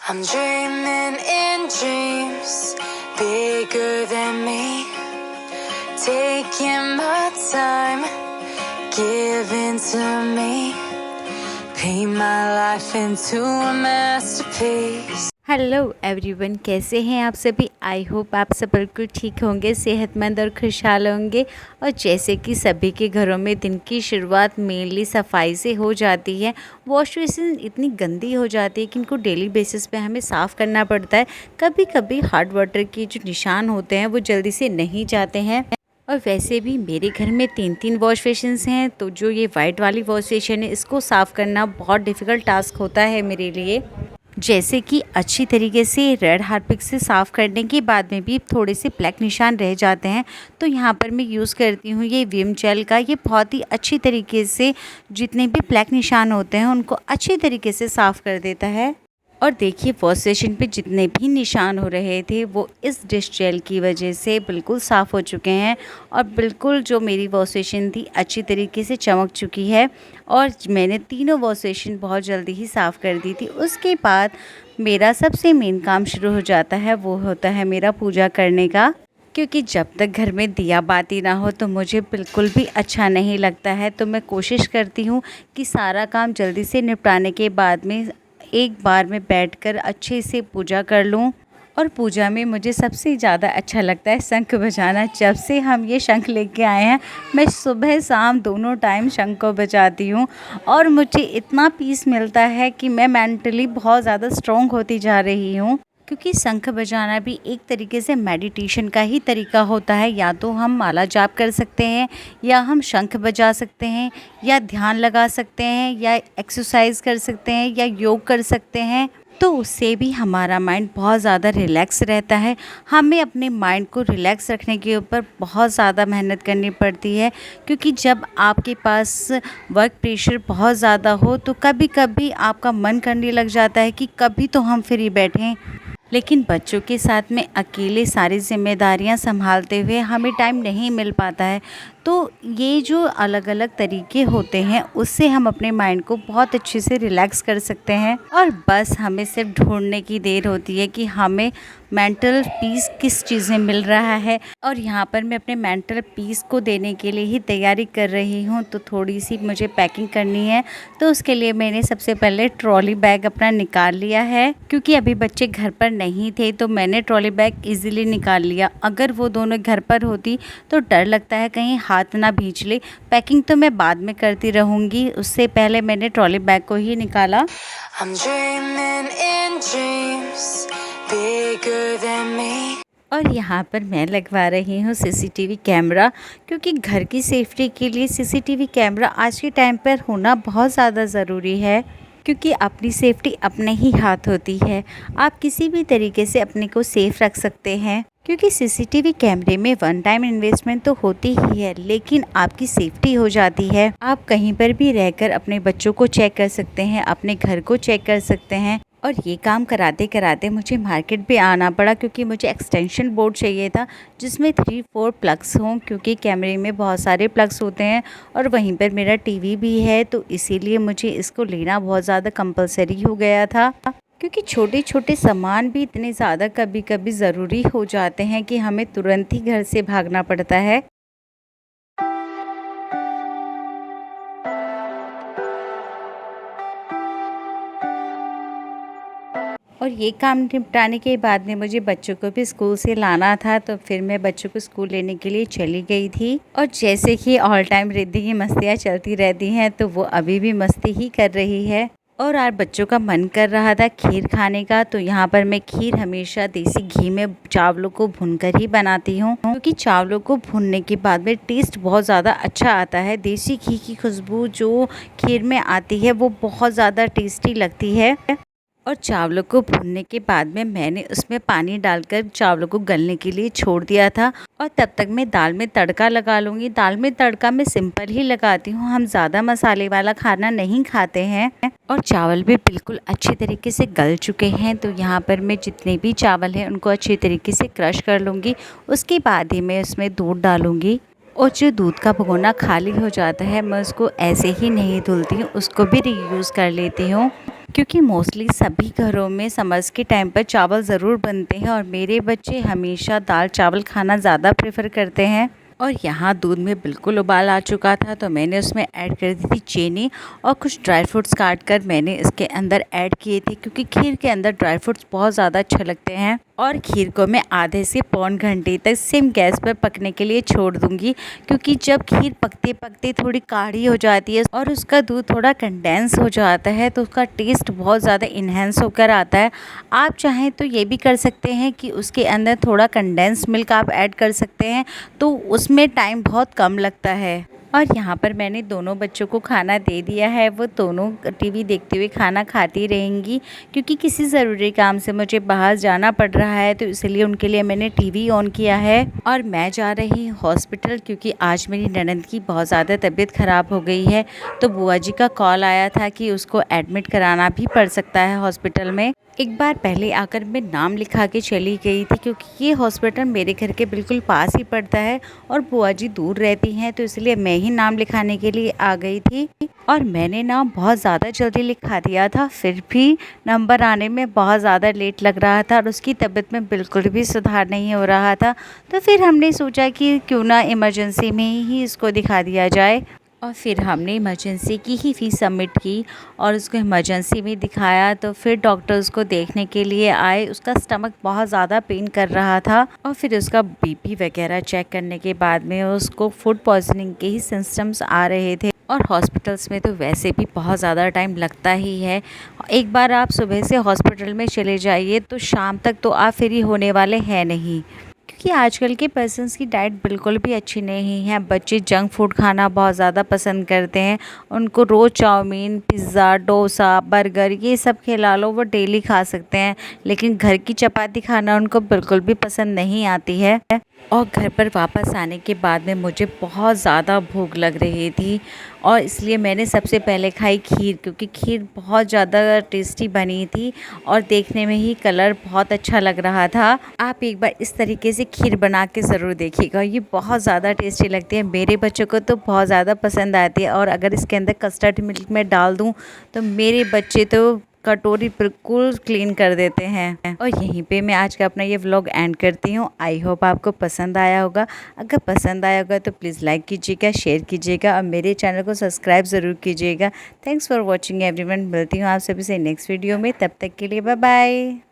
I'm dreaming in dreams bigger than me, taking my time, giving to me, paint my life into a masterpiece. Hello everyone, कैसे हैं आप सभी। I hope आप सब बिल्कुल ठीक होंगे, सेहतमंद और खुशहाल होंगे। और जैसे कि सभी के घरों में दिन की शुरुआत मेनली सफाई से हो जाती है। वॉश बेसिन इतनी गंदी हो जाती है कि इनको डेली बेसिस पे हमें साफ़ करना पड़ता है। कभी कभी हार्ड वाटर के जो निशान होते हैं वो जल्दी से नहीं जाते हैं। और वैसे भी मेरे घर में 3 वॉश बेसिन्स हैं, तो जो ये वाइट वाली वॉश बेसिन है इसको साफ़ करना बहुत डिफ़िकल्ट टास्क होता है मेरे लिए। जैसे कि अच्छी तरीके से रेड हार्पिक से साफ़ करने के बाद में भी थोड़े से ब्लैक निशान रह जाते हैं, तो यहाँ पर मैं यूज़ करती हूँ ये विम जेल का। ये बहुत ही अच्छी तरीके से जितने भी ब्लैक निशान होते हैं उनको अच्छी तरीके से साफ़ कर देता है। और देखिए वॉश बेसिन पे जितने भी निशान हो रहे थे वो इस डिश जेल की वजह से बिल्कुल साफ़ हो चुके हैं। और बिल्कुल जो मेरी वॉश बेसिन थी अच्छी तरीके से चमक चुकी है। और मैंने तीनों वॉश बेसिन बहुत जल्दी ही साफ़ कर दी थी। उसके बाद मेरा सबसे मेन काम शुरू हो जाता है, वो होता है मेरा पूजा करने का। क्योंकि जब तक घर में दिया बाती ना हो तो मुझे बिल्कुल भी अच्छा नहीं लगता है। तो मैं कोशिश करती हूँ कि सारा काम जल्दी से निपटाने के बाद में एक बार में बैठकर अच्छे से पूजा कर लूं। और पूजा में मुझे सबसे ज़्यादा अच्छा लगता है शंख बजाना। जब से हम ये शंख लेके आए हैं मैं सुबह शाम दोनों टाइम शंख को बजाती हूँ। और मुझे इतना पीस मिलता है कि मैं मेंटली बहुत ज़्यादा स्ट्रॉन्ग होती जा रही हूँ। क्योंकि शंख बजाना भी एक तरीके से मेडिटेशन का ही तरीका होता है। या तो हम माला जाप कर सकते हैं, या हम शंख बजा सकते हैं, या ध्यान लगा सकते हैं, या एक्सरसाइज कर सकते हैं, या योग कर सकते हैं। तो उससे भी हमारा माइंड बहुत ज़्यादा रिलैक्स रहता है। हमें अपने माइंड को रिलैक्स रखने के ऊपर बहुत ज़्यादा मेहनत करनी पड़ती है। क्योंकि जब आपके पास वर्क प्रेशर बहुत ज़्यादा हो तो कभी कभी आपका मन करने लग जाता है कि कभी तो हम फ्री बैठें। लेकिन बच्चों के साथ में अकेले सारी जिम्मेदारियां संभालते हुए हमें टाइम नहीं मिल पाता है। तो ये जो अलग अलग तरीके होते हैं उससे हम अपने माइंड को बहुत अच्छे से रिलैक्स कर सकते हैं। और बस हमें सिर्फ ढूंढने की देर होती है कि हमें मेंटल पीस किस चीज़ में मिल रहा है। और यहाँ पर मैं अपने मेंटल पीस को देने के लिए ही तैयारी कर रही हूँ। तो थोड़ी सी मुझे पैकिंग करनी है, तो उसके लिए मैंने सबसे पहले ट्रॉली बैग अपना निकाल लिया है। क्योंकि अभी बच्चे घर पर नहीं थे तो मैंने ट्रॉली बैग इजीली निकाल लिया। अगर वो दोनों घर पर होती तो डर लगता है कहीं हाथ ना भींच ले। पैकिंग तो मैं बाद में करती रहूँगी, उससे पहले मैंने ट्रॉली बैग को ही निकाला। I'm dreaming in dreams bigger than me. और यहाँ पर मैं लगवा रही हूँ सीसीटीवी कैमरा। क्योंकि घर की सेफ्टी के लिए सीसीटीवी कैमरा आज के टाइम पर होना बहुत ज़्यादा ज़रूरी है। क्योंकि अपनी सेफ्टी अपने ही हाथ होती है। आप किसी भी तरीके से अपने को सेफ रख सकते हैं। क्योंकि सीसीटीवी कैमरे में वन टाइम इन्वेस्टमेंट तो होती ही है, लेकिन आपकी सेफ्टी हो जाती है। आप कहीं पर भी रहकर अपने बच्चों को चेक कर सकते हैं, अपने घर को चेक कर सकते हैं। और ये काम कराते कराते मुझे मार्केट भी आना पड़ा, क्योंकि मुझे एक्सटेंशन बोर्ड चाहिए था जिसमें 3-4 प्लग्स हों। क्योंकि कैमरे में बहुत सारे प्लग्स होते हैं और वहीं पर मेरा टीवी भी है, तो इसीलिए मुझे इसको लेना बहुत ज़्यादा कंपलसरी हो गया था। क्योंकि छोटे छोटे सामान भी इतने ज़्यादा कभी कभी ज़रूरी हो जाते हैं कि हमें तुरंत ही घर से भागना पड़ता है। और ये काम निपटाने के बाद में मुझे बच्चों को भी स्कूल से लाना था, तो फिर मैं बच्चों को स्कूल लेने के लिए चली गई थी। और जैसे कि ऑल टाइम रिद्धि की मस्तियाँ चलती रहती हैं, तो वो अभी भी मस्ती ही कर रही है। और आज बच्चों का मन कर रहा था खीर खाने का, तो यहाँ पर मैं खीर हमेशा देसी घी में चावलों को भूनकर ही बनाती हूँ। क्योंकि चावलों को भूनने के बाद में टेस्ट बहुत ज़्यादा अच्छा आता है। देसी घी की खुशबू जो खीर में आती है वो बहुत ज़्यादा टेस्टी लगती है। और चावलों को भूनने के बाद में मैंने उसमें पानी डालकर चावलों को गलने के लिए छोड़ दिया था। और तब तक मैं दाल में तड़का लगा लूँगी। दाल में तड़का मैं सिंपल ही लगाती हूँ, हम ज़्यादा मसाले वाला खाना नहीं खाते हैं। और चावल भी बिल्कुल अच्छे तरीके से गल चुके हैं, तो यहाँ पर मैं जितने भी चावल हैं उनको अच्छे तरीके से क्रश कर लूँगी। उसके बाद ही मैं उसमें दूध डालूँगी। और जो दूध का भगोना खाली हो जाता है मैं उसको ऐसे ही नहीं धुलती हूँ, उसको भी रीयूज़ कर लेती हूँ। क्योंकि मोस्टली सभी घरों में समर्स के टाइम पर चावल ज़रूर बनते हैं और मेरे बच्चे हमेशा दाल चावल खाना ज़्यादा प्रेफर करते हैं। और यहाँ दूध में बिल्कुल उबाल आ चुका था तो मैंने उसमें ऐड कर दी थी चीनी और कुछ ड्राई फ्रूट्स काट कर मैंने इसके अंदर ऐड किए थे, क्योंकि खीर के अंदर ड्राई फ्रूट्स बहुत ज़्यादा अच्छे लगते हैं। और खीर को मैं आधे से पौन घंटे तक सिम गैस पर पकने के लिए छोड़ दूंगी, क्योंकि जब खीर पकते पकते थोड़ी गाढ़ी हो जाती है और उसका दूध थोड़ा कंडेंस हो जाता है तो उसका टेस्ट बहुत ज़्यादा इन्हेंस होकर आता है। आप चाहें तो ये भी कर सकते हैं कि उसके अंदर थोड़ा कंडेंस मिल्क आप ऐड कर सकते हैं, तो उसमें टाइम बहुत कम लगता है। और यहाँ पर मैंने दोनों बच्चों को खाना दे दिया है, वो दोनों टीवी देखते हुए खाना खाती रहेंगी, क्योंकि किसी ज़रूरी काम से मुझे बाहर जाना पड़ रहा है तो इसलिए उनके लिए मैंने टीवी ऑन किया है। और मैं जा रही हूँ हॉस्पिटल, क्योंकि आज मेरी ननद की बहुत ज़्यादा तबीयत ख़राब हो गई है, तो बुआ जी का कॉल आया था कि उसको एडमिट कराना भी पड़ सकता है हॉस्पिटल में। एक बार पहले आकर मैं नाम लिखा के चली गई थी, क्योंकि ये हॉस्पिटल मेरे घर के बिल्कुल पास ही पड़ता है और बुआ जी दूर रहती हैं, तो इसलिए मैं ही नाम लिखाने के लिए आ गई थी। और मैंने नाम बहुत ज़्यादा जल्दी लिखा दिया था, फिर भी नंबर आने में बहुत ज़्यादा लेट लग रहा था और उसकी तबीयत में बिल्कुल भी सुधार नहीं हो रहा था। तो फिर हमने सोचा कि क्यों ना इमरजेंसी में ही इसको दिखा दिया जाए। और फिर हमने इमरजेंसी की ही फ़ीस सबमिट की और उसको इमरजेंसी में दिखाया, तो फिर डॉक्टर उसको देखने के लिए आए। उसका स्टमक बहुत ज़्यादा पेन कर रहा था और फिर उसका बीपी वगैरह चेक करने के बाद में उसको फूड पॉइजनिंग के ही सिम्टम्स आ रहे थे। और हॉस्पिटल्स में तो वैसे भी बहुत ज़्यादा टाइम लगता ही है। एक बार आप सुबह से हॉस्पिटल में चले जाइए तो शाम तक तो आप फ्री होने वाले हैं नहीं, क्योंकि आजकल के पर्सन्स की डाइट बिल्कुल भी अच्छी नहीं है। बच्चे जंक फूड खाना बहुत ज़्यादा पसंद करते हैं, उनको रोज़ चाउमीन, पिज़्ज़ा, डोसा, बर्गर ये सब खिला लो वो डेली खा सकते हैं, लेकिन घर की चपाती खाना उनको बिल्कुल भी पसंद नहीं आती है। और घर पर वापस आने के बाद में मुझे बहुत ज़्यादा भूख लग रही थी और इसलिए मैंने सबसे पहले खाई खीर, क्योंकि खीर बहुत ज़्यादा टेस्टी बनी थी और देखने में ही कलर बहुत अच्छा लग रहा था। आप एक बार इस तरीके से खीर बना के ज़रूर देखिएगा, ये बहुत ज़्यादा टेस्टी लगती है। मेरे बच्चों को तो बहुत ज़्यादा पसंद आती है और अगर इसके अंदर कस्टर्ड मिल्क में डाल दूँ तो मेरे बच्चे तो कटोरी बिल्कुल क्लीन कर देते हैं। और यहीं पे मैं आज का अपना ये व्लॉग एंड करती हूँ। आई होप आपको पसंद आया होगा। अगर पसंद आया होगा तो प्लीज़ लाइक कीजिएगा, शेयर कीजिएगा और मेरे चैनल को सब्सक्राइब ज़रूर कीजिएगा। Thanks for watching everyone. मिलती हूँ आप सभी से नेक्स्ट वीडियो में, तब तक के लिए बाय बाय।